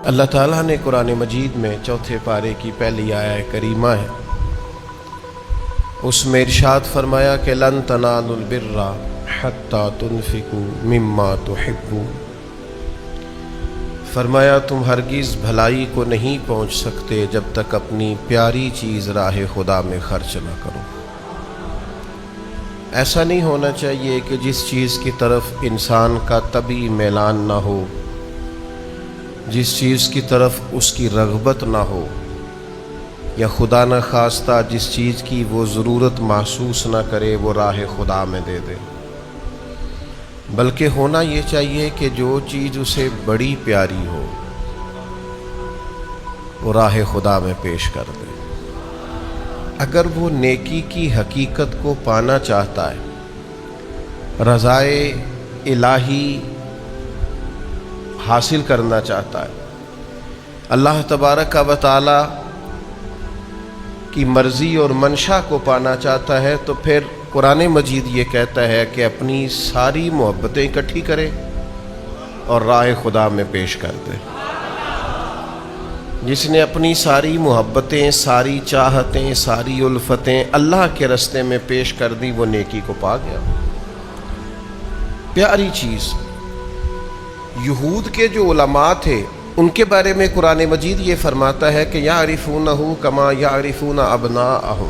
اللہ تعالیٰ نے قرآن مجید میں چوتھے پارے کی پہلی آیہ کریمہ ہے، اس میں ارشاد فرمایا کہ لن تنالوا البر حتی تنفقوا مما تحبون۔ فرمایا تم ہرگز بھلائی کو نہیں پہنچ سکتے جب تک اپنی پیاری چیز راہ خدا میں خرچ نہ کرو۔ ایسا نہیں ہونا چاہیے کہ جس چیز کی طرف انسان کا طبعی میلان نہ ہو، جس چیز کی طرف اس کی رغبت نہ ہو، یا خدا نہ خواستہ جس چیز کی وہ ضرورت محسوس نہ کرے وہ راہ خدا میں دے دے، بلکہ ہونا یہ چاہیے کہ جو چیز اسے بڑی پیاری ہو وہ راہ خدا میں پیش کر دے۔ اگر وہ نیکی کی حقیقت کو پانا چاہتا ہے، رضائے الہی حاصل کرنا چاہتا ہے، اللہ تبارک و تعالی کی مرضی اور منشا کو پانا چاہتا ہے، تو پھر قرآن مجید یہ کہتا ہے کہ اپنی ساری محبتیں اکٹھی کرے اور راہ خدا میں پیش کر دے۔ جس نے اپنی ساری محبتیں، ساری چاہتیں، ساری الفتیں اللہ کے راستے میں پیش کر دی، وہ نیکی کو پا گیا۔ پیاری چیز۔ یہود کے جو علماء تھے ان کے بارے میں قرآن مجید یہ فرماتا ہے کہ یعرفونہ کما یعرفون ابناءہم۔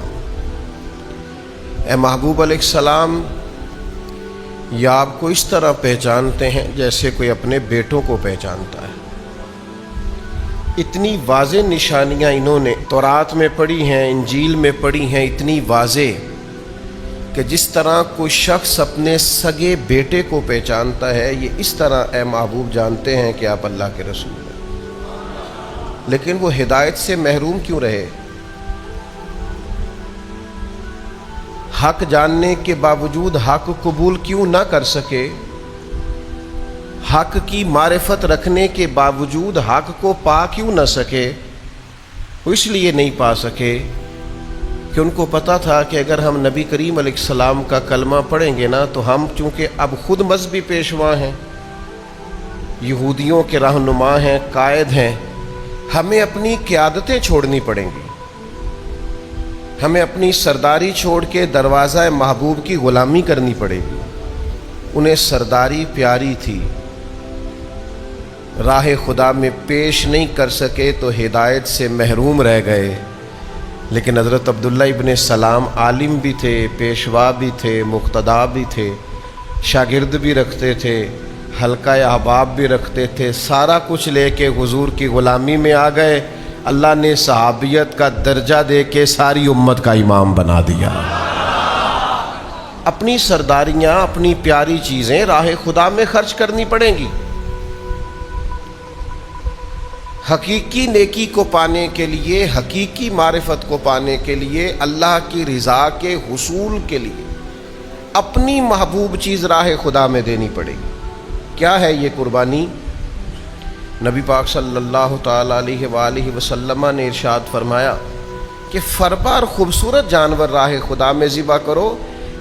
اے محبوب علیہ السلام، یا آپ کو اس طرح پہچانتے ہیں جیسے کوئی اپنے بیٹوں کو پہچانتا ہے۔ اتنی واضح نشانیاں انہوں نے تورات میں پڑھی ہیں، انجیل میں پڑھی ہیں، اتنی واضح کہ جس طرح کوئی شخص اپنے سگے بیٹے کو پہچانتا ہے، یہ اس طرح اے محبوب جانتے ہیں کہ آپ اللہ کے رسول ہیں۔ لیکن وہ ہدایت سے محروم کیوں رہے؟ حق جاننے کے باوجود حق قبول کیوں نہ کر سکے؟ حق کی معرفت رکھنے کے باوجود حق کو پا کیوں نہ سکے؟ وہ اس لیے نہیں پا سکے کہ ان کو پتہ تھا کہ اگر ہم نبی کریم علیہ السلام کا کلمہ پڑھیں گے نا، تو ہم چونکہ اب خود مذہبی پیشوا ہیں، یہودیوں کے رہنما ہیں، قائد ہیں، ہمیں اپنی قیادتیں چھوڑنی پڑیں گی، ہمیں اپنی سرداری چھوڑ کے دروازہ محبوب کی غلامی کرنی پڑے گی۔ انہیں سرداری پیاری تھی، راہ خدا میں پیش نہیں کر سکے تو ہدایت سے محروم رہ گئے۔ لیکن حضرت عبداللہ ابن سلام عالم بھی تھے، پیشوا بھی تھے، مقتدا بھی تھے، شاگرد بھی رکھتے تھے، حلقہ احباب بھی رکھتے تھے، سارا کچھ لے کے حضور کی غلامی میں آ گئے۔ اللہ نے صحابیت کا درجہ دے کے ساری امت کا امام بنا دیا۔ اپنی سرداریاں، اپنی پیاری چیزیں راہ خدا میں خرچ کرنی پڑیں گی۔ حقیقی نیکی کو پانے کے لیے، حقیقی معرفت کو پانے کے لیے، اللہ کی رضا کے حصول کے لیے اپنی محبوب چیز راہ خدا میں دینی پڑے گی۔ کیا ہے یہ قربانی؟ نبی پاک صلی اللہ تعالیٰ علیہ وآلہ وسلم نے ارشاد فرمایا کہ فربار خوبصورت جانور راہ خدا میں ذبح کرو،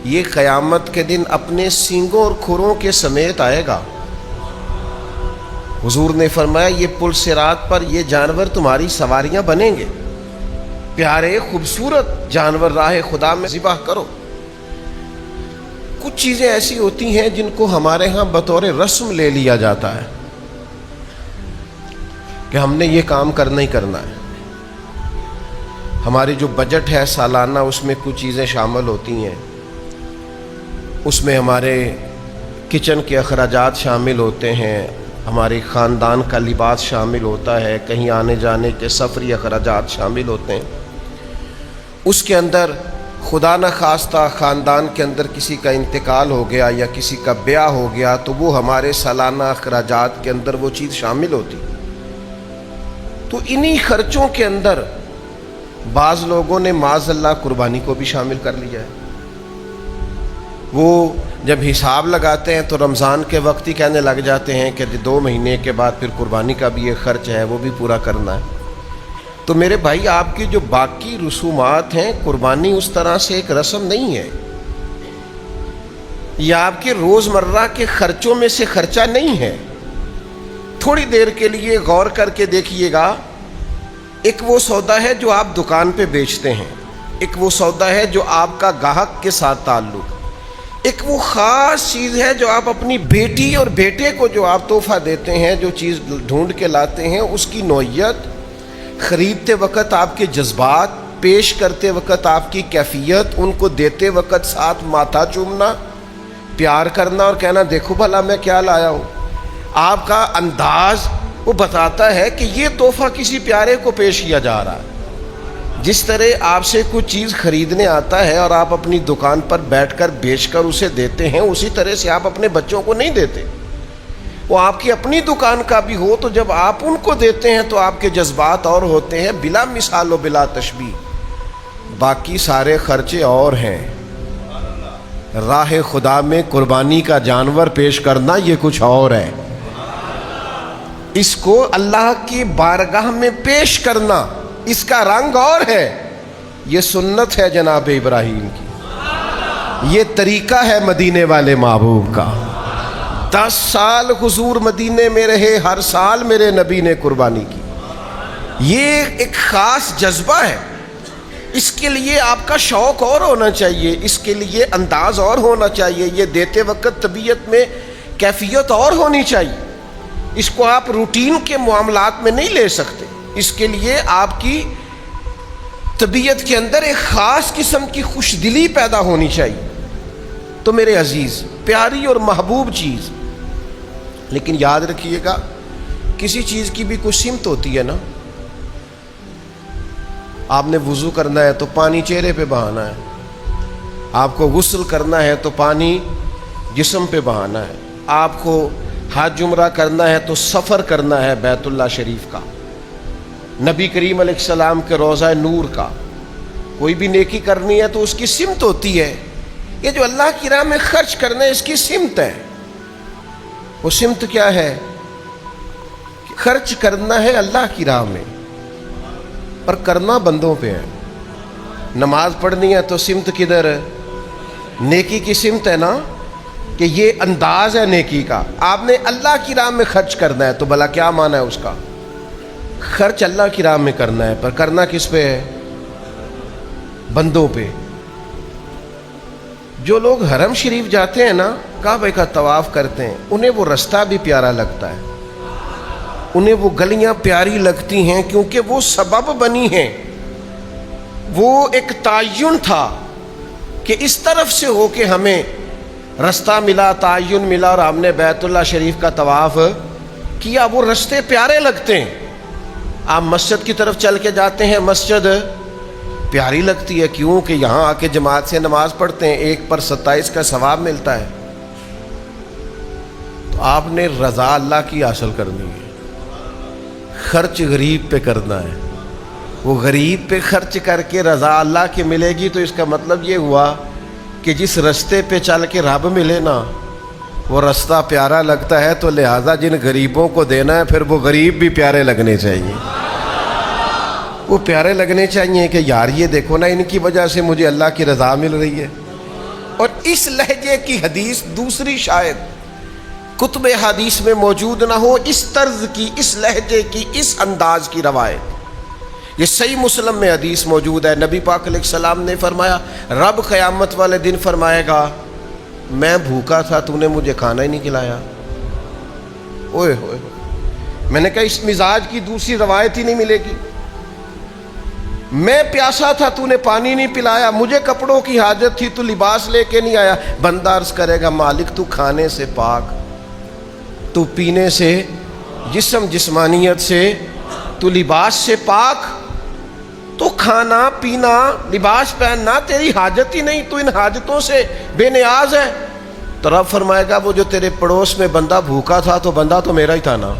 یہ قیامت کے دن اپنے سینگوں اور کھروں کے سمیت آئے گا۔ حضور نے فرمایا یہ پل صراط پر یہ جانور تمہاری سواریاں بنیں گے۔ پیارے خوبصورت جانور راہ خدا میں ذبح کرو۔ کچھ چیزیں ایسی ہوتی ہیں جن کو ہمارے ہاں بطور رسم لے لیا جاتا ہے کہ ہم نے یہ کام کرنا ہی کرنا ہے۔ ہماری جو بجٹ ہے سالانہ، اس میں کچھ چیزیں شامل ہوتی ہیں، اس میں ہمارے کچن کے اخراجات شامل ہوتے ہیں، ہمارے خاندان کا لباس شامل ہوتا ہے، کہیں آنے جانے کے سفری اخراجات شامل ہوتے ہیں۔ اس کے اندر خدا نہ خواستہ خاندان کے اندر کسی کا انتقال ہو گیا یا کسی کا بیاہ ہو گیا، تو وہ ہمارے سالانہ اخراجات کے اندر وہ چیز شامل ہوتی۔ تو انہی خرچوں کے اندر بعض لوگوں نے معاذ اللہ قربانی کو بھی شامل کر لیا ہے۔ وہ جب حساب لگاتے ہیں تو رمضان کے وقت ہی کہنے لگ جاتے ہیں کہ 2 مہینے کے بعد پھر قربانی کا بھی ایک خرچ ہے، وہ بھی پورا کرنا ہے۔ تو میرے بھائی، آپ کی جو باقی رسومات ہیں، قربانی اس طرح سے ایک رسم نہیں ہے، یہ آپ کے روزمرہ کے خرچوں میں سے خرچہ نہیں ہے۔ تھوڑی دیر کے لیے غور کر کے دیکھیے گا، ایک وہ سودا ہے جو آپ دکان پہ بیچتے ہیں، ایک وہ سودا ہے جو آپ کا گاہک کے ساتھ تعلق، ایک وہ خاص چیز ہے جو آپ اپنی بیٹی اور بیٹے کو جو آپ تحفہ دیتے ہیں، جو چیز ڈھونڈ کے لاتے ہیں، اس کی نوعیت، خریدتے وقت آپ کے جذبات، پیش کرتے وقت آپ کی کیفیت، ان کو دیتے وقت ساتھ ماتھا چومنا، پیار کرنا اور کہنا دیکھو بھلا میں کیا لایا ہوں، آپ کا انداز وہ بتاتا ہے کہ یہ تحفہ کسی پیارے کو پیش کیا جا رہا ہے۔ جس طرح آپ سے کچھ چیز خریدنے آتا ہے اور آپ اپنی دکان پر بیٹھ کر بیچ کر اسے دیتے ہیں، اسی طرح سے آپ اپنے بچوں کو نہیں دیتے، وہ آپ کی اپنی دکان کا بھی ہو تو جب آپ ان کو دیتے ہیں تو آپ کے جذبات اور ہوتے ہیں، بلا مثال و بلا تشبیہ۔ باقی سارے خرچے اور ہیں، راہ خدا میں قربانی کا جانور پیش کرنا یہ کچھ اور ہے، اس کو اللہ کی بارگاہ میں پیش کرنا اس کا رنگ اور ہے۔ یہ سنت ہے جناب ابراہیم کی، یہ طریقہ ہے مدینے والے محبوب کا۔ 10 سال حضور مدینے میں رہے، ہر سال میرے نبی نے قربانی کی، یہ ایک خاص جذبہ ہے۔ اس کے لیے آپ کا شوق اور ہونا چاہیے، اس کے لیے انداز اور ہونا چاہیے، یہ دیتے وقت طبیعت میں کیفیت اور ہونی چاہیے۔ اس کو آپ روٹین کے معاملات میں نہیں لے سکتے، اس کے لیے آپ کی طبیعت کے اندر ایک خاص قسم کی خوش دلی پیدا ہونی چاہیے۔ تو میرے عزیز، پیاری اور محبوب چیز، لیکن یاد رکھیے گا کسی چیز کی بھی کوئی سمت ہوتی ہے نا۔ آپ نے وضو کرنا ہے تو پانی چہرے پہ بہانا ہے، آپ کو غسل کرنا ہے تو پانی جسم پہ بہانا ہے، آپ کو حج عمرہ کرنا ہے تو سفر کرنا ہے بیت اللہ شریف کا، نبی کریم علیہ السلام کے روضہ نور کا، کوئی بھی نیکی کرنی ہے تو اس کی سمت ہوتی ہے۔ یہ جو اللہ کی راہ میں خرچ کرنا ہے اس کی سمت ہے۔ وہ سمت کیا ہے؟ خرچ کرنا ہے اللہ کی راہ میں، پر کرنا بندوں پہ ہے۔ نماز پڑھنی ہے تو سمت کدھر ہے؟ نیکی کی سمت ہے نا، کہ یہ انداز ہے نیکی کا۔ آپ نے اللہ کی راہ میں خرچ کرنا ہے تو بھلا کیا معنی ہے اس کا؟ خرچ اللہ کی راہ میں کرنا ہے، پر کرنا کس پہ ہے؟ بندوں پہ۔ جو لوگ حرم شریف جاتے ہیں نا، کعبہ کا طواف کرتے ہیں، انہیں وہ رستہ بھی پیارا لگتا ہے، انہیں وہ گلیاں پیاری لگتی ہیں، کیونکہ وہ سبب بنی ہیں، وہ ایک تعین تھا کہ اس طرف سے ہو کے ہمیں رستہ ملا، تعین ملا اور ہم نے بیت اللہ شریف کا طواف کیا۔ وہ رستے پیارے لگتے ہیں۔ آپ مسجد کی طرف چل کے جاتے ہیں، مسجد پیاری لگتی ہے، کیوں کہ یہاں آ کے جماعت سے نماز پڑھتے ہیں، 1 پر 27 کا ثواب ملتا ہے۔ تو آپ نے رضا اللہ کی حاصل کرنی ہے، خرچ غریب پہ کرنا ہے۔ وہ غریب پہ خرچ کر کے رضا اللہ کی ملے گی تو اس کا مطلب یہ ہوا کہ جس رستے پہ چل کے رب ملے نا، وہ رستہ پیارا لگتا ہے، تو لہٰذا جن غریبوں کو دینا ہے پھر وہ غریب بھی پیارے لگنے چاہیے، وہ پیارے لگنے چاہیے کہ یار یہ دیکھو نا، ان کی وجہ سے مجھے اللہ کی رضا مل رہی ہے۔ اور اس لہجے کی حدیث دوسری شاید کتب حدیث میں موجود نہ ہو، اس طرز کی، اس لہجے کی، اس انداز کی روایت۔ یہ صحیح مسلم میں حدیث موجود ہے، نبی پاک علیہ السلام نے فرمایا، رب قیامت والے دن فرمائے گا میں بھوکا تھا تو نے مجھے کھانا ہی نہیں کھلایا۔ اوئے ہوئے، میں نے کہا اس مزاج کی دوسری روایت ہی نہیں ملے گی۔ میں پیاسا تھا تو نے پانی نہیں پلایا، مجھے کپڑوں کی حاجت تھی تو لباس لے کے نہیں آیا۔ بندہ عرض کرے گا مالک تو کھانے سے پاک، تو پینے سے، جسم جسمانیت سے، تو لباس سے پاک، تو کھانا پینا لباس پہننا تیری حاجت ہی نہیں، تو ان حاجتوں سے بے نیاز ہے۔ تو رب فرمائے گا وہ جو تیرے پڑوس میں بندہ بھوکا تھا تو بندہ تو میرا ہی تھا نا،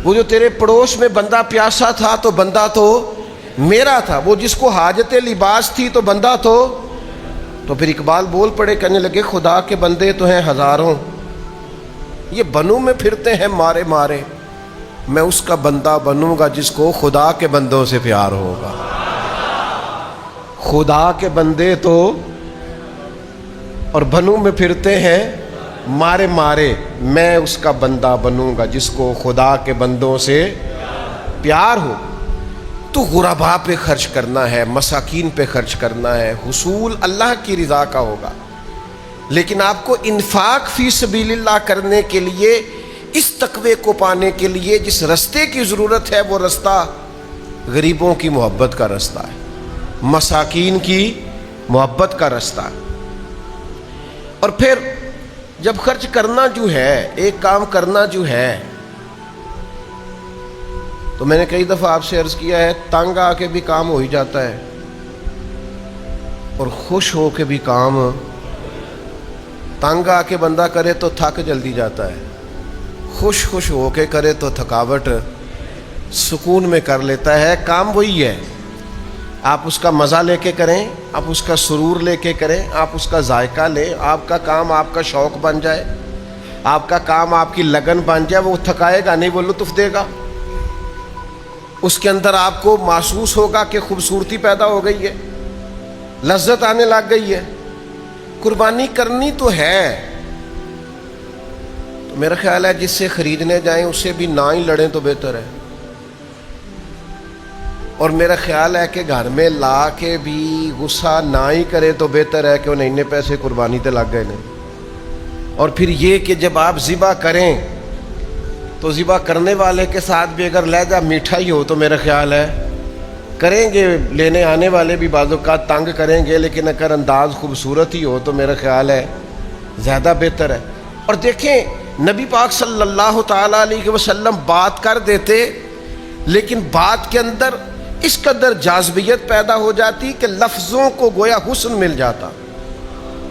وہ جو تیرے پڑوس میں بندہ پیاسا تھا تو بندہ تو میرا تھا، وہ جس کو حاجت لباس تھی تو بندہ تو پھر اقبال بول پڑے، کہنے لگے خدا کے بندے تو ہیں ہزاروں، یہ بنوں میں پھرتے ہیں مارے مارے، میں اس کا بندہ بنوں گا جس کو خدا کے بندوں سے پیار ہوگا۔ خدا کے بندے تو اور بنوں میں پھرتے ہیں مارے مارے میں اس کا بندہ بنوں گا جس کو خدا کے بندوں سے پیار ہو. تو غرباء پہ خرچ کرنا ہے، مساکین پہ خرچ کرنا ہے، حصول اللہ کی رضا کا ہوگا. لیکن آپ کو انفاق فی سبیل اللہ کرنے کے لیے، اس تقوی کو پانے کے لیے جس رستے کی ضرورت ہے وہ رستہ غریبوں کی محبت کا رستہ ہے، مساکین کی محبت کا رستہ ہے. اور پھر جب خرچ کرنا جو ہے، ایک کام کرنا جو ہے، تو میں نے کئی دفعہ آپ سے عرض کیا ہے، تنگ آ کے بھی کام ہو ہی جاتا ہے اور خوش ہو کے بھی کام. تنگ آ کے بندہ کرے تو تھک جلدی جاتا ہے، خوش ہو کے کرے تو تھکاوٹ سکون میں کر لیتا ہے. کام وہی ہے، آپ اس کا مزہ لے کے کریں، آپ اس کا سرور لے کے کریں، آپ اس کا ذائقہ لیں. آپ کا کام آپ کا شوق بن جائے، آپ کا کام آپ کی لگن بن جائے. وہ تھکائے گا نہیں، وہ لطف دے گا. اس کے اندر آپ کو محسوس ہوگا کہ خوبصورتی پیدا ہو گئی ہے، لذت آنے لگ گئی ہے. قربانی کرنی تو ہے. تو میرا خیال ہے جس سے خریدنے جائیں اس سے بھی نہ ہی لڑیں تو بہتر ہے. اور میرا خیال ہے کہ گھر میں لا کے بھی غصہ نہ ہی کرے تو بہتر ہے کہ انہیں اتنے پیسے قربانی تے لگ گئے نہیں. اور پھر یہ کہ جب آپ ذبح کریں تو ذبح کرنے والے کے ساتھ بھی اگر لہجہ میٹھا ہی ہو تو میرا خیال ہے کریں گے. لینے آنے والے بھی بعض اوقات تنگ کریں گے، لیکن اگر انداز خوبصورت ہی ہو تو میرا خیال ہے زیادہ بہتر ہے. اور دیکھیں نبی پاک صلی اللہ تعالیٰ علیہ وسلم بات کر دیتے، لیکن بات کے اندر اس قدر جاذبیت پیدا ہو جاتی کہ لفظوں کو گویا حسن مل جاتا.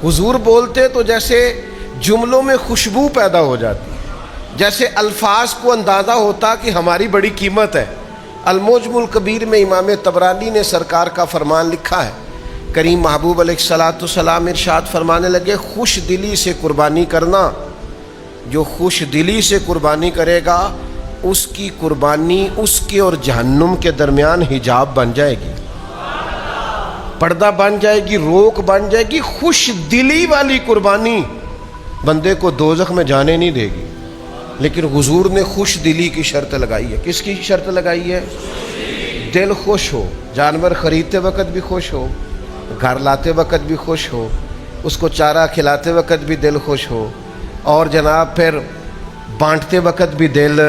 حضور بولتے تو جیسے جملوں میں خوشبو پیدا ہو جاتی، جیسے الفاظ کو اندازہ ہوتا کہ ہماری بڑی قیمت ہے. المعجم الکبیر میں امام طبرانی نے سرکار کا فرمان لکھا ہے. کریم محبوب علیہ الصلوۃ والسلام ارشاد فرمانے لگے، خوش دلی سے قربانی کرنا. جو خوش دلی سے قربانی کرے گا اس کی قربانی اس کے اور جہنم کے درمیان حجاب بن جائے گی، پردہ بن جائے گی، روک بن جائے گی. خوش دلی والی قربانی بندے کو دوزخ میں جانے نہیں دے گی. لیکن حضور نے خوش دلی کی شرط لگائی ہے. کس کی شرط لگائی ہے؟ دل خوش ہو، جانور خریدتے وقت بھی خوش ہو، گھر لاتے وقت بھی خوش ہو، اس کو چارہ کھلاتے وقت بھی دل خوش ہو، اور جناب پھر بانٹتے وقت بھی دل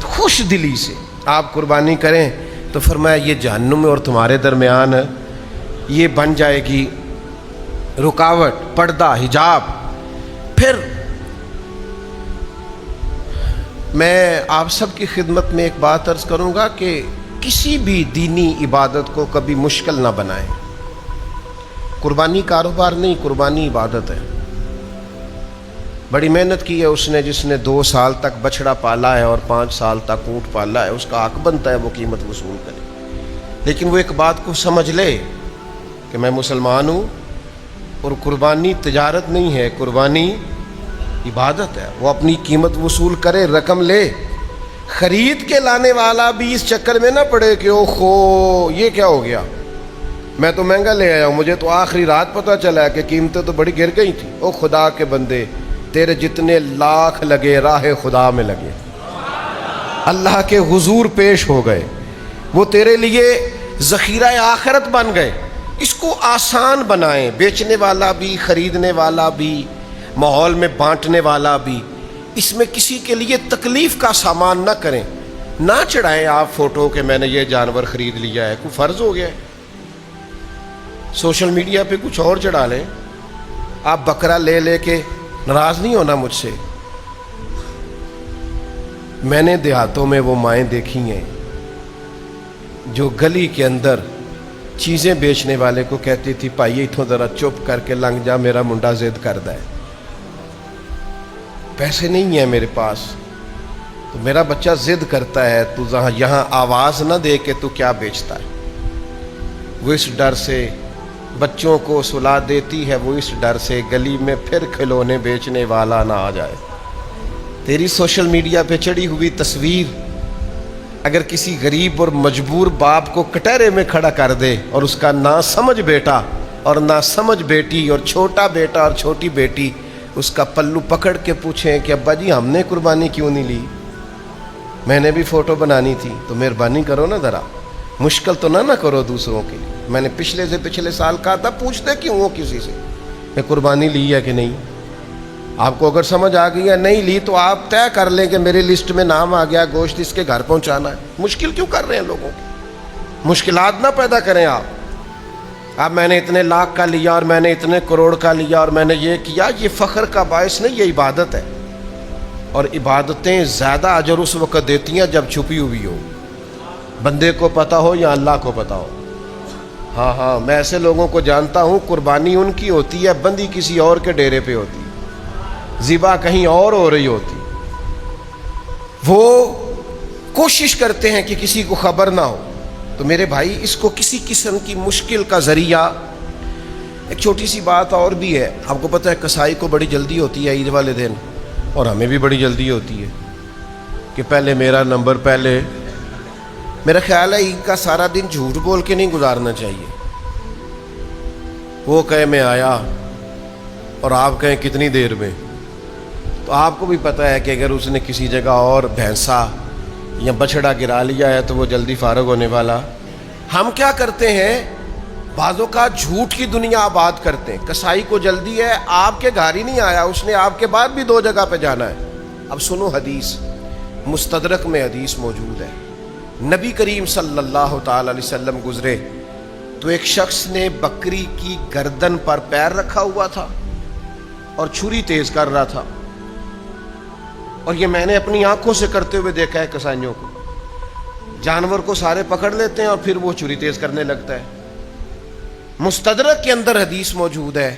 خوش دلی سے آپ قربانی کریں. تو فرمایا یہ جہنم اور تمہارے درمیان یہ بن جائے گی رکاوٹ، پردہ، حجاب. پھر میں آپ سب کی خدمت میں ایک بات عرض کروں گا کہ کسی بھی دینی عبادت کو کبھی مشکل نہ بنائیں. قربانی کاروبار نہیں، قربانی عبادت ہے. بڑی محنت کی ہے اس نے، جس نے 2 سال تک بچڑا پالا ہے اور 5 سال تک اونٹ پالا ہے، اس کا حق بنتا ہے وہ قیمت وصول کرے. لیکن وہ ایک بات کو سمجھ لے کہ میں مسلمان ہوں اور قربانی تجارت نہیں ہے، قربانی عبادت ہے. وہ اپنی قیمت وصول کرے، رقم لے. خرید کے لانے والا بھی اس چکر میں نہ پڑے کہ او خو یہ کیا ہو گیا، میں تو مہنگا لے آیا ہوں، مجھے تو آخری رات پتہ چلا کہ قیمتیں تو بڑی گر گئی تھیں. او خدا کے بندے، تیرے جتنے لاکھ لگے راہ خدا میں لگے، اللہ کے حضور پیش ہو گئے، وہ تیرے لیے ذخیرہ آخرت بن گئے. اس کو آسان بنائیں، بیچنے والا بھی، خریدنے والا بھی، ماحول میں بانٹنے والا بھی. اس میں کسی کے لیے تکلیف کا سامان نہ کریں. نہ چڑھائیں آپ فوٹو کہ میں نے یہ جانور خرید لیا ہے، کوئی فرض ہو گیا ہے. سوشل میڈیا پہ کچھ اور چڑھا لیں. آپ بکرا لے لے کے ناراض نہیں ہونا مجھ سے. میں نے دیہاتوں میں وہ مائیں دیکھی ہیں جو گلی کے اندر چیزیں بیچنے والے کو کہتی تھی بھائی اتھوں ذرا چپ کر کے لنگ جا، میرا منڈا ضد کردا ہے، پیسے نہیں ہیں میرے پاس، تو میرا بچہ ضد کرتا ہے، تو یہاں آواز نہ دے کہ تو کیا بیچتا ہے. وہ اس ڈر سے بچوں کو سلا دیتی ہے، وہ اس ڈر سے گلی میں پھر کھلونے بیچنے والا نہ آ جائے. تیری سوشل میڈیا پہ چڑھی ہوئی تصویر اگر کسی غریب اور مجبور باپ کو کٹہرے میں کھڑا کر دے اور اس کا نہ سمجھ بیٹا اور نہ سمجھ بیٹی اور چھوٹا بیٹا اور چھوٹی بیٹی اس کا پلو پکڑ کے پوچھیں کہ ابا جی ہم نے قربانی کیوں نہیں لی؟ میں نے بھی فوٹو بنانی تھی، تو مہربانی کرو نا ذرا، مشکل تو نہ کرو دوسروں کے لیے۔ میں نے پچھلے سال کہا تھا پوچھتے کیوں ہو کسی سے کہ قربانی لی ہے کہ نہیں۔ آپ کو اگر سمجھ آ گئی ہے نہیں لی تو آپ طے کر لیں کہ میری لسٹ میں نام آ گیا، گوشت اس کے گھر پہنچانا ہے۔ مشکل کیوں کر رہے ہیں لوگوں کی؟ مشکلات نہ پیدا کریں آپ۔ اب میں نے اتنے لاکھ کا لیا اور میں نے اتنے کروڑ کا لیا اور میں نے یہ کیا، یہ فخر کا باعث نہیں، یہ عبادت ہے۔ اور عبادتیں زیادہ اجر اس وقت دیتی ہیں جب چھپی ہوئی ہو، بندے کو پتہ ہو یا اللہ کو پتہ ہو۔ ہاں میں ایسے لوگوں کو جانتا ہوں، قربانی ان کی ہوتی ہے، بندی کسی اور کے ڈیرے پہ ہوتی، ذبح کہیں اور ہو رہی ہوتی، وہ کوشش کرتے ہیں کہ کسی کو خبر نہ ہو۔ تو میرے بھائی اس کو کسی قسم کی مشکل کا ذریعہ۔ ایک چھوٹی سی بات اور بھی ہے، آپ کو پتہ ہے کسائی کو بڑی جلدی ہوتی ہے عید والے دن، اور ہمیں بھی بڑی جلدی ہوتی ہے کہ پہلے میرا نمبر پہلے۔ میرا خیال ہے عید کا سارا دن جھوٹ بول کے نہیں گزارنا چاہیے۔ وہ کہے میں آیا اور آپ کہیں کتنی دیر میں، تو آپ کو بھی پتہ ہے کہ اگر اس نے کسی جگہ اور بھینسا یا بچڑا گرا لیا ہے تو وہ جلدی فارغ ہونے والا۔ ہم کیا کرتے ہیں، بعضوں کا جھوٹ کی دنیا آباد کرتے ہیں۔ کسائی کو جلدی ہے، آپ کے گھر ہی نہیں آیا، اس نے آپ کے بعد بھی 2 جگہ پہ جانا ہے۔ اب سنو حدیث، مستدرک میں حدیث موجود ہے، نبی کریم صلی اللہ تعالی علیہ وسلم گزرے تو ایک شخص نے بکری کی گردن پر پیر رکھا ہوا تھا اور چھری تیز کر رہا تھا، اور یہ میں نے اپنی آنکھوں سے کرتے ہوئے دیکھا ہے۔ کسائیوں کو جانور کو سارے پکڑ لیتے ہیں اور پھر وہ چھری تیز کرنے لگتا ہے۔ مستدرک کے اندر حدیث موجود ہے،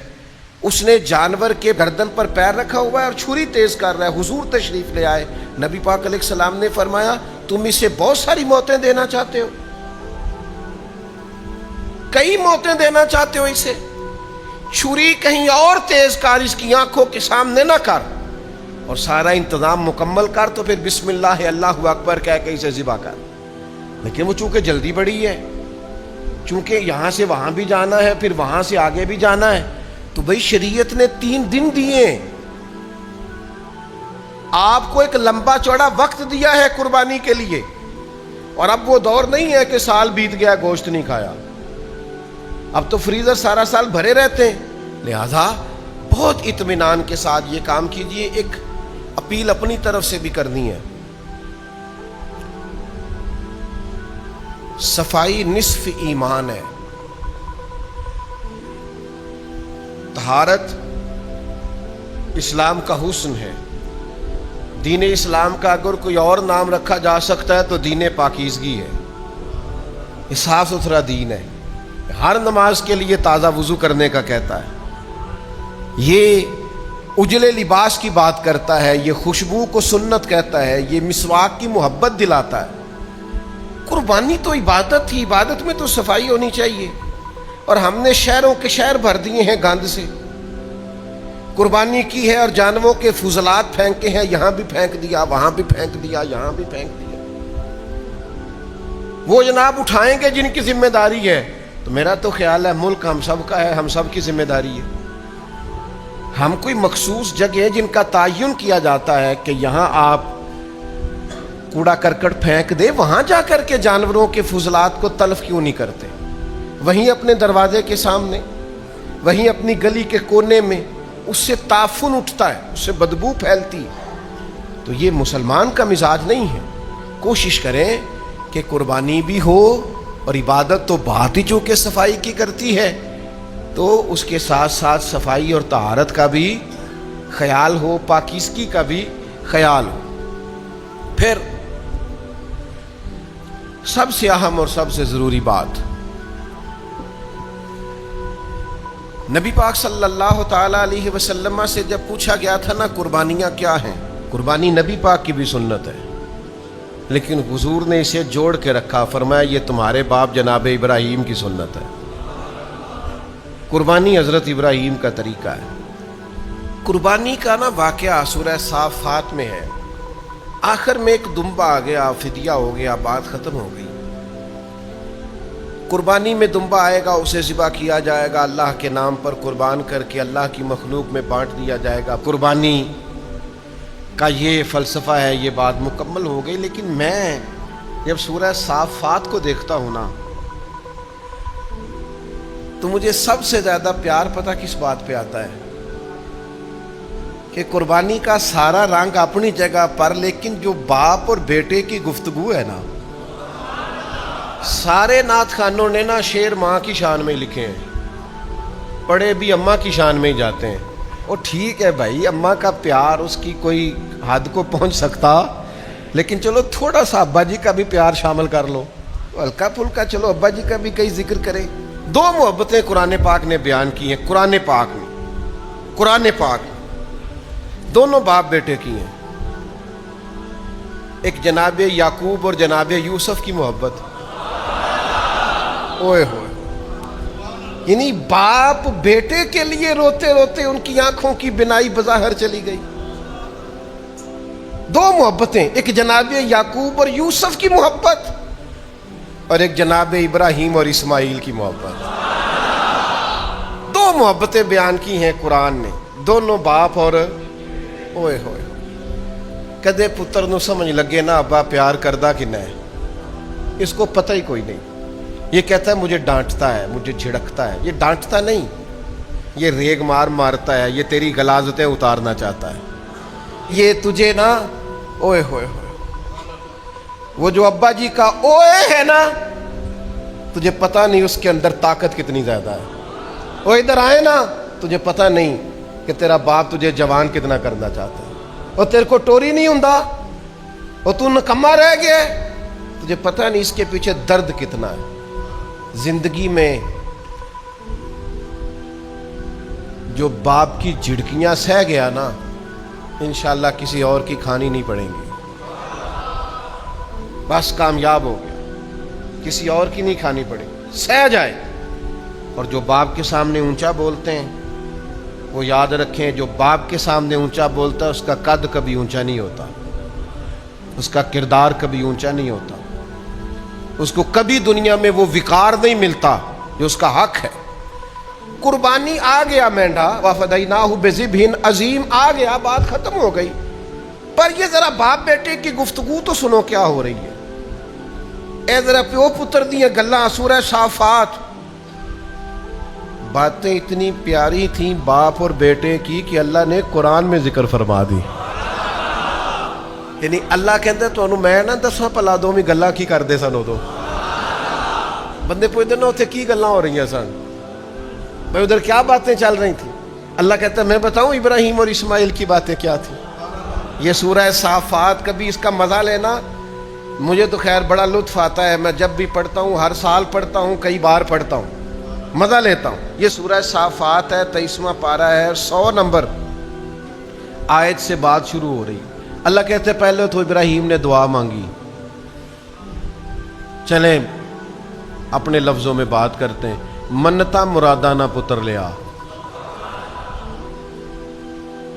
اس نے جانور کے گردن پر پیر رکھا ہوا ہے اور چھری تیز کر رہا ہے۔ حضور تشریف لے آئے، نبی پاک علیہ السلام نے فرمایا تم اسے بہت ساری موتیں دینا چاہتے ہو، کئی موتیں دینا چاہتے ہو اسے، چھری کہیں اور تیز کر، اس کی آنکھوں کے سامنے نہ کر، اور سارا انتظام مکمل کر، تو پھر بسم اللہ اللہ اکبر کہہ کے اسے ذبح کر۔ لیکن وہ چونکہ جلدی بڑی ہے، چونکہ یہاں سے وہاں بھی جانا ہے، پھر وہاں سے آگے بھی جانا ہے، تو بھئی شریعت نے 3 دن دیے، آپ کو ایک لمبا چوڑا وقت دیا ہے قربانی کے لیے، اور اب وہ دور نہیں ہے کہ سال بیت گیا گوشت نہیں کھایا، اب تو فریزر سارا سال بھرے رہتے ہیں۔ لہذا بہت اطمینان کے ساتھ یہ کام کیجئے۔ ایک اپیل اپنی طرف سے بھی کرنی ہے، صفائی نصف ایمان ہے۔ طہارت اسلام کا حسن ہے۔ دین اسلام کا اگر کوئی اور نام رکھا جا سکتا ہے تو دین پاکیزگی ہے، یہ صاف ستھرا دین ہے۔ ہر نماز کے لیے تازہ وضو کرنے کا کہتا ہے، یہ اجلے لباس کی بات کرتا ہے، یہ خوشبو کو سنت کہتا ہے، یہ مسواک کی محبت دلاتا ہے۔ قربانی تو عبادت تھی، عبادت میں تو صفائی ہونی چاہیے، اور ہم نے شہروں کے شہر بھر دیے ہیں گند سے۔ قربانی کی ہے اور جانوروں کے فضلات پھینکے ہیں، یہاں بھی پھینک دیا، وہاں بھی پھینک دیا، یہاں بھی پھینک دیا۔ وہ جناب اٹھائیں گے جن کی ذمہ داری ہے، تو میرا تو خیال ہے ملک ہم سب کا ہے، ہم سب کی ذمہ داری ہے۔ ہم کوئی مخصوص جگہ جن کا تعین کیا جاتا ہے کہ یہاں آپ کوڑا کرکٹ پھینک دے، وہاں جا کر کے جانوروں کے فضلات کو تلف کیوں نہیں کرتے؟ وہیں اپنے دروازے کے سامنے، وہیں اپنی گلی کے کونے میں، اس سے تعفن اٹھتا ہے، اس سے بدبو پھیلتی ہے۔ تو یہ مسلمان کا مزاج نہیں ہے۔ کوشش کریں کہ قربانی بھی ہو، اور عبادت تو بات ہی چونکہ صفائی کی کرتی ہے، تو اس کے ساتھ ساتھ صفائی اور طہارت کا بھی خیال ہو، پاکیزگی کا بھی خیال ہو۔ پھر سب سے اہم اور سب سے ضروری بات، نبی پاک صلی اللہ تعالی علیہ وسلم سے جب پوچھا گیا تھا نا قربانیاں کیا ہیں، قربانی نبی پاک کی بھی سنت ہے، لیکن حضور نے اسے جوڑ کے رکھا، فرمایا یہ تمہارے باپ جناب ابراہیم کی سنت ہے۔ قربانی حضرت ابراہیم کا طریقہ ہے۔ قربانی کا نا واقعہ سورہ صافات میں ہے، آخر میں ایک دمبا آ گیا، فدیہ ہو گیا، بات ختم ہو گئی۔ قربانی میں دمبا آئے گا، اسے ذبح کیا جائے گا، اللہ کے نام پر قربان کر کے اللہ کی مخلوق میں بانٹ دیا جائے گا۔ قربانی کا یہ فلسفہ ہے، یہ بات مکمل ہو گئی۔ لیکن میں جب سورہ صافات کو دیکھتا ہوں نا، تو مجھے سب سے زیادہ پیار پتہ کس بات پہ آتا ہے کہ قربانی کا سارا رنگ اپنی جگہ پر، لیکن جو باپ اور بیٹے کی گفتگو ہے نا، سارے نعت خانوں نے نا شعر ماں کی شان میں لکھے ہیں، پڑھے بھی اماں کی شان میں ہی جاتے ہیں۔ اور ٹھیک ہے بھائی، اماں کا پیار اس کی کوئی حد کو پہنچ سکتا، لیکن چلو تھوڑا سا ابا جی کا بھی پیار شامل کر لو، ہلکا پھلکا چلو ابا جی کا بھی کئی ذکر کرے۔ دو محبتیں قرآن پاک نے بیان کی ہیں، قرآن پاک میں دونوں باپ بیٹے کی ہیں۔ ایک جناب یعقوب اور جناب یوسف کی محبت، اوئے ہوئے، یعنی باپ بیٹے کے لیے روتے روتے ان کی آنکھوں کی بینائی بظاہر چلی گئی۔ دو محبتیں، ایک جناب یعقوب اور یوسف کی محبت، اور ایک جناب ابراہیم اور اسماعیل کی محبت۔ دو محبتیں بیان کی ہیں قرآن نے، دونوں باپ اور اوئے ہوئے۔ کدے پتر نو سمجھ لگے نا ابا پیار کردہ کنا ہے، اس کو پتہ ہی کوئی نہیں۔ یہ کہتا ہے مجھے ڈانٹتا ہے، مجھے جھڑکتا ہے۔ یہ ڈانٹتا نہیں، یہ ریگ مارتا ہے، یہ تیری غلاظتیں اتارنا چاہتا ہے۔ یہ تجھے نا اوئے ہوئے ہوئے، وہ جو ابا جی کا اوئے ہے نا، تجھے پتہ نہیں اس کے اندر طاقت کتنی زیادہ ہے۔ وہ ادھر آئے نا، تجھے پتہ نہیں کہ تیرا باپ تجھے جوان کتنا کرنا چاہتا ہے، اور تیرے کو ٹوری نہیں ہوندا، اور تو نکما رہ گیا، تجھے پتہ نہیں اس کے پیچھے درد کتنا ہے۔ زندگی میں جو باپ کی جھڑکیاں سہ گیا نا، انشاءاللہ کسی اور کی کھانی نہیں پڑیں گی، بس کامیاب ہو گیا، کسی اور کی نہیں کھانی پڑے گی، سہ جائے۔ اور جو باپ کے سامنے اونچا بولتے ہیں وہ یاد رکھیں، جو باپ کے سامنے اونچا بولتا ہے اس کا قد کبھی اونچا نہیں ہوتا، اس کا کردار کبھی اونچا نہیں ہوتا، اس کو کبھی دنیا میں وہ وقار نہیں ملتا جو اس کا حق ہے۔ قربانی آ گیا مینڈا، وَفَدَيْنَاهُ بِذِبْحٍ عظیم آ گیا، بات ختم ہو گئی۔ پر یہ ذرا باپ بیٹے کی گفتگو تو سنو کیا ہو رہی ہے۔ اے ذرا پیو پتر دیاں گلاں، سورہ صافات، باتیں اتنی پیاری تھیں باپ اور بیٹے کی کہ اللہ نے قرآن میں ذکر فرما دی۔ یعنی اللہ کہندے تو انہوں میں نہ دساں پلا دو میں گلاں کی کر دے سن، دو بندے پوچھتے نا اتنے کی گلاں ہو رہی ہیں سن، میں ادھر کیا باتیں چل رہی تھیں۔ اللہ کہتا ہے میں بتاؤں ابراہیم اور اسماعیل کی باتیں کیا تھیں۔ یہ سورہ صافات، کبھی اس کا مزہ لینا، مجھے تو خیر بڑا لطف آتا ہے، میں جب بھی پڑھتا ہوں، ہر سال پڑھتا ہوں، کئی بار پڑھتا ہوں، مزہ لیتا ہوں۔ یہ سورہ صافات ہے، 23واں پارہ ہے، 100 نمبر آیت سے بات شروع ہو رہی۔ اللہ کہتے ہیں پہلے تو ابراہیم نے دعا مانگی۔ چلیں اپنے لفظوں میں بات کرتے ہیں، منتا مرادانہ پتر لیا،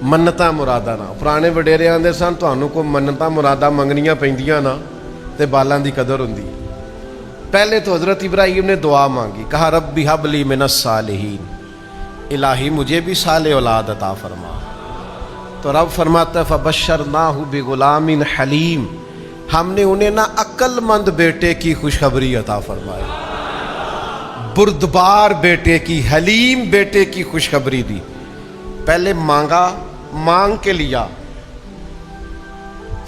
منتا مرادانہ۔ پرانے وڈیرے آندے سن تانوں کو منتا مرادہ منگنیاں پیندیاں نا تے بالاں دی قدر ہوندی۔ پہلے تو حضرت ابراہیم نے دعا مانگی، کہا ربی ہب لی من الصالحین، الہی مجھے بھی صالح اولاد عطا فرما۔ تو رب فرماتا ہے فبشرناہ بغلام حلیم، ہم نے انہیں نا عقل مند بیٹے کی خوشخبری عطا فرمائی، بردبار بیٹے کی، حلیم بیٹے کی خوشخبری دی۔ پہلے مانگا، مانگ کے لیا،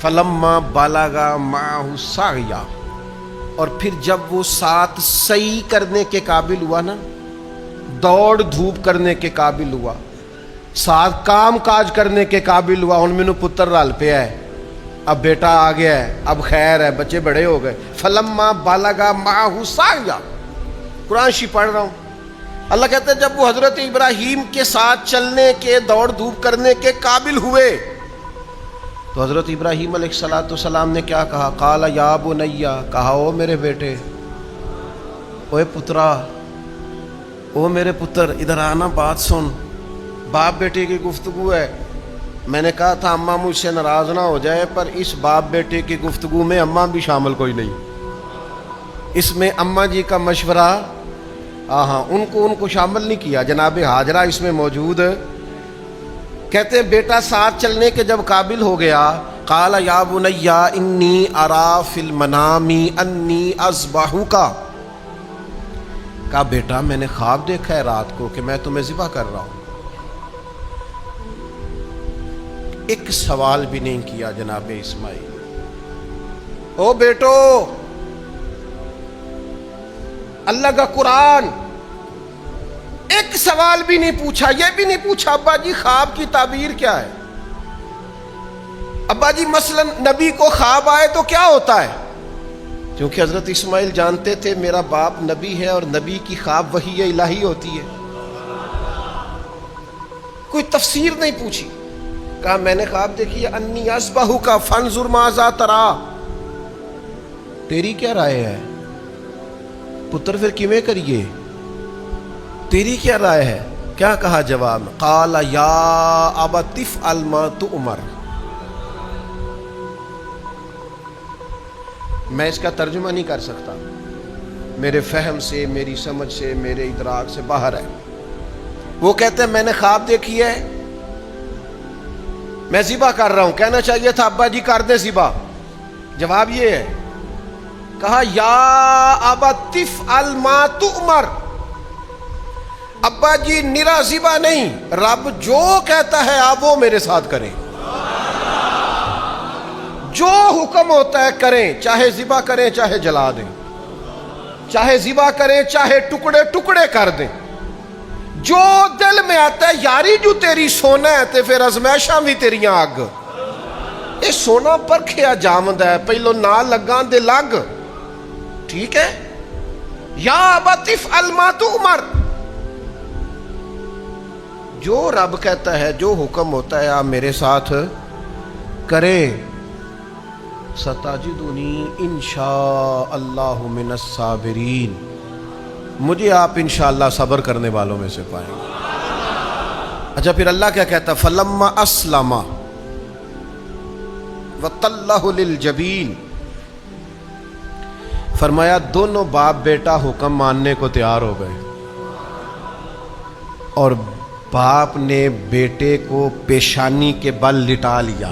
فلما بلغ معہ السعی، اور پھر جب وہ ساتھ سعی کرنے کے قابل ہوا نا، دوڑ دھوپ کرنے کے قابل ہوا، ساتھ کام کاج کرنے کے قابل ہوا، ان میں نو پتر رل پیا ہے، اب بیٹا آ گیا ہے، اب خیر ہے، بچے بڑے ہو گئے۔ فلما بلغ معہ السعی، قرآن شی پڑھ رہا ہوں۔ اللہ کہتا ہے جب وہ حضرت ابراہیم کے ساتھ چلنے کے، دوڑ دھوپ کرنے کے قابل ہوئے، تو حضرت ابراہیم علیہ السلام نے کیا کہا؟ قال یا بنی، کہا او میرے بیٹے، اوے پترا، او میرے پتر، ادھر آنا، بات سن۔ باپ بیٹے کی گفتگو ہے۔ میں نے کہا تھا اماں مجھ سے ناراض نہ ہو جائے، پر اس باپ بیٹے کی گفتگو میں اماں بھی شامل کوئی نہیں۔ اس میں اماں جی کا مشورہ ان کو شامل نہیں کیا. جناب ہاجرہ اس میں موجود. کہتے ہیں بیٹا ساتھ چلنے کے جب قابل ہو گیا، قال یا بنی انی ارا فی المنام انی اذبحک، کہا بیٹا میں نے خواب دیکھا ہے رات کو کہ میں تمہیں ذبح کر رہا ہوں. ایک سوال بھی نہیں کیا جناب اسماعیل. او بیٹو، اللہ کا قرآن ایک سوال بھی نہیں پوچھا. یہ بھی نہیں پوچھا ابا جی خواب کی تعبیر کیا ہے. ابا جی مثلا نبی کو خواب آئے تو کیا ہوتا ہے؟ کیونکہ حضرت اسماعیل جانتے تھے میرا باپ نبی ہے اور نبی کی خواب وحی الہی ہوتی ہے. کوئی تفسیر نہیں پوچھی. کہا میں نے خواب دیکھی ہے انی اذبحک فانظر ماذا تری، تیری کیا رائے ہے پتر، پھر کیویں کریے، تیری کیا رائے ہے؟ کیا کہا جواب؟ قال یا ابت افعل ما تؤمر. میں اس کا ترجمہ نہیں کر سکتا، میرے فہم سے، میری سمجھ سے، میرے ادراک سے باہر ہے. وہ کہتے ہیں میں نے خواب دیکھی ہے میں ذبح کر رہا ہوں. کہنا چاہیے تھا ابا جی کر دیں ذبح. جواب یہ ہے، کہا یا ابت افعل ما تؤمر. ابا جی نرا ذبح نہیں، رب جو کہتا ہے آپ وہ میرے ساتھ کریں، جو حکم ہوتا ہے کریں، چاہے ذبح کریں چاہے جلا دیں، چاہے ذبح کریں چاہے ٹکڑے ٹکڑے کر دیں، جو دل میں آتا ہے. یاری جو تیری سونا ہے تے پھر ازمائشاں بھی تیریاں اگ. یہ سونا پرکھیا جامد ہے، پہلو نہ لگاں دے لگ. ٹھیک ہے، یا ابت افعل ما تؤمر. جو رب کہتا ہے، جو حکم ہوتا ہے آپ میرے ساتھ کریں. ستجدنی انشاء اللہ من الصابرین، مجھے آپ انشاءاللہ صبر کرنے والوں میں سے پائیں گے. اچھا پھر اللہ کیا کہتا ہے؟ فلما اسلم وتلہ للجبین. فرمایا دونوں باپ بیٹا حکم ماننے کو تیار ہو گئے اور باپ نے بیٹے کو پیشانی کے بل لٹا لیا.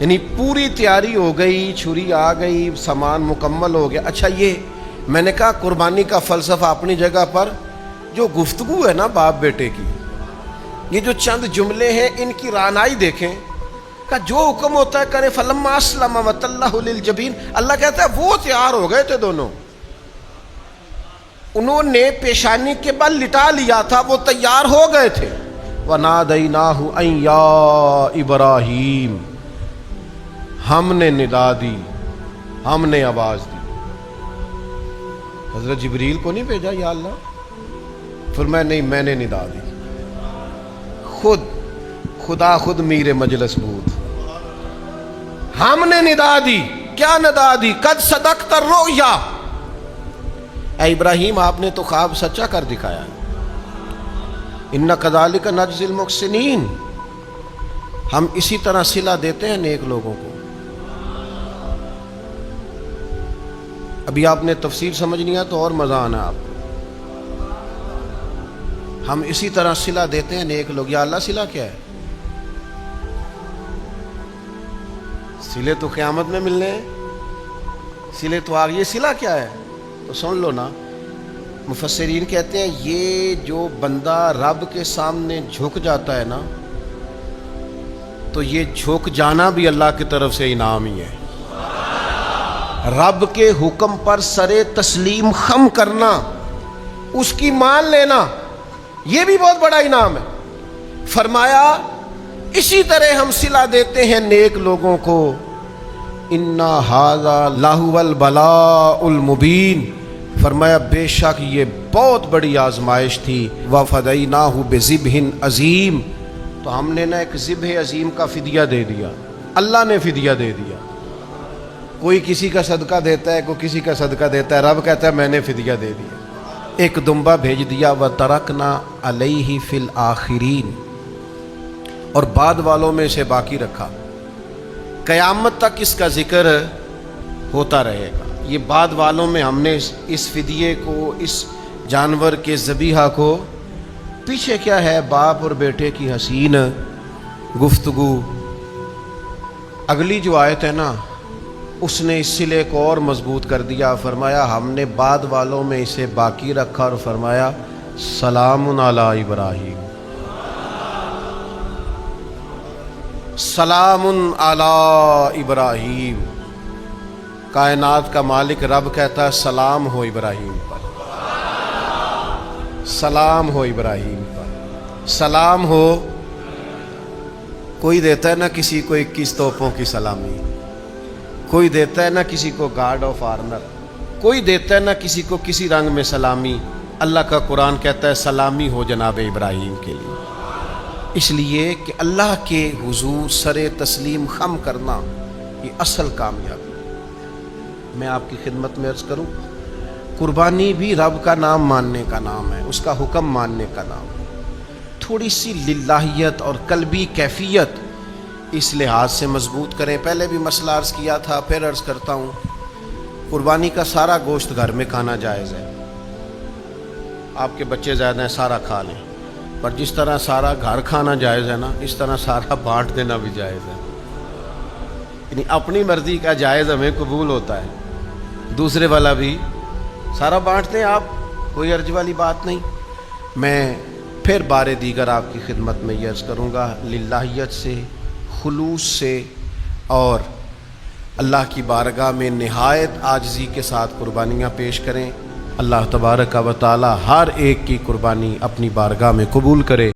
یعنی پوری تیاری ہو گئی، چھری آ گئی، سامان مکمل ہو گیا. اچھا یہ میں نے کہا قربانی کا فلسفہ اپنی جگہ پر، جو گفتگو ہے نا باپ بیٹے کی، یہ جو چند جملے ہیں ان کی رعنائی دیکھیں. کہ جو حکم ہوتا ہے کریں. فلما اسلم وتلہ للجبین، اللہ کہتا ہے وہ تیار ہو گئے تھے دونوں، انہوں نے پیشانی کے بل لٹا لیا تھا، وہ تیار ہو گئے تھے. ونادیناہ ان یا ابراہیم، ہم نے ندا دی، ہم نے آواز دی. حضرت جبریل کو نہیں بھیجا یا اللہ؟ فرمایا نہیں میں نے ندا دی. خدا خود میر مجلس بود، ہم نے ندا دی. کیا ندا دی؟ قد صدقت الرؤیا، اے ابراہیم آپ نے تو خواب سچا کر دکھایا. انا کذالک نجزی المحسنین، ہم اسی طرح صلہ دیتے ہیں نیک لوگوں کو. ابھی آپ نے تفسیر سمجھنی ہے تو اور مزہ آنا آپ کو. ہم اسی طرح صلہ دیتے ہیں نیک لوگ. یا اللہ صلہ کیا ہے؟ صلے تو قیامت میں ملنے ہیں، صلے تو آگے. یہ صلہ کیا ہے تو سن لو نا. مفسرین کہتے ہیں یہ جو بندہ رب کے سامنے جھک جاتا ہے نا، تو یہ جھک جانا بھی اللہ کی طرف سے انعام ہی ہے. رب کے حکم پر سرے تسلیم خم کرنا، اس کی مان لینا، یہ بھی بہت بڑا انعام ہے. فرمایا اسی طرح ہم صلہ دیتے ہیں نیک لوگوں کو. انا ھذا لہو البلاء المبین، فرمایا بے شک یہ بہت بڑی آزمائش تھی. وفدیناہ بذبح عظیم، تو ہم نے نا ایک ذبح عظیم کا فدیہ دے دیا. اللہ نے فدیہ دے دیا. کوئی کسی کا صدقہ دیتا ہے، کوئی کسی کا صدقہ دیتا ہے، رب کہتا ہے میں نے فدیہ دے دیا. ایک دمبا بھیج دیا. وترکنا علیہ فی الآخرین، اور بعد والوں میں سے باقی رکھا. قیامت تک اس کا ذکر ہوتا رہے گا. یہ بعد والوں میں ہم نے اس فدیے کو، اس جانور کے ذبیحہ کو، پیچھے کیا ہے باپ اور بیٹے کی حسین گفتگو۔ اگلی جو آیت ہے نا، اس نے اس سلے کو اور مضبوط کر دیا، فرمایا ہم نے بعد والوں میں اسے باقی رکھا اور فرمایا سلام علی ابراہیم، سلام علی ابراہیم۔ کائنات کا مالک رب کہتا ہے سلام ہو ابراہیم پر، سلام ہو ابراہیم پر، سلام ہو۔ کوئی دیتا ہے نا کسی کو 21 توپوں کی سلامی، کوئی دیتا ہے نا کسی کو گارڈ آف آنر، کوئی دیتا ہے نا کسی کو کسی رنگ میں سلامی۔ اللہ کا قرآن کہتا ہے سلامی ہو جناب ابراہیم کے لیے، اس لیے کہ اللہ کے حضور سر تسلیم خم کرنا یہ اصل کامیابی۔ میں آپ کی خدمت میں عرض کروں، قربانی بھی رب کا نام ماننے کا نام ہے، اس کا حکم ماننے کا نام ہے۔ تھوڑی سی للہیت اور قلبی کیفیت اس لحاظ سے مضبوط کریں۔ پہلے بھی مسئلہ عرض کیا تھا، پھر عرض کرتا ہوں، قربانی کا سارا گوشت گھر میں کھانا جائز ہے، آپ کے بچے زیادہ ہیں سارا کھا لیں، پر جس طرح سارا گھر کھانا جائز ہے نا، اس طرح سارا بانٹ دینا بھی جائز ہے۔ یعنی اپنی مرضی کا جائز ہمیں قبول ہوتا ہے، دوسرے والا بھی سارا بانٹتے ہیں آپ، کوئی عرض والی بات نہیں۔ میں پھر بار دیگر آپ کی خدمت میں یہ عرض کروں گا، للہیت سے، خلوص سے اور اللہ کی بارگاہ میں نہایت عاجزی کے ساتھ قربانیاں پیش کریں۔ اللہ تبارک و تعالی ہر ایک کی قربانی اپنی بارگاہ میں قبول کرے۔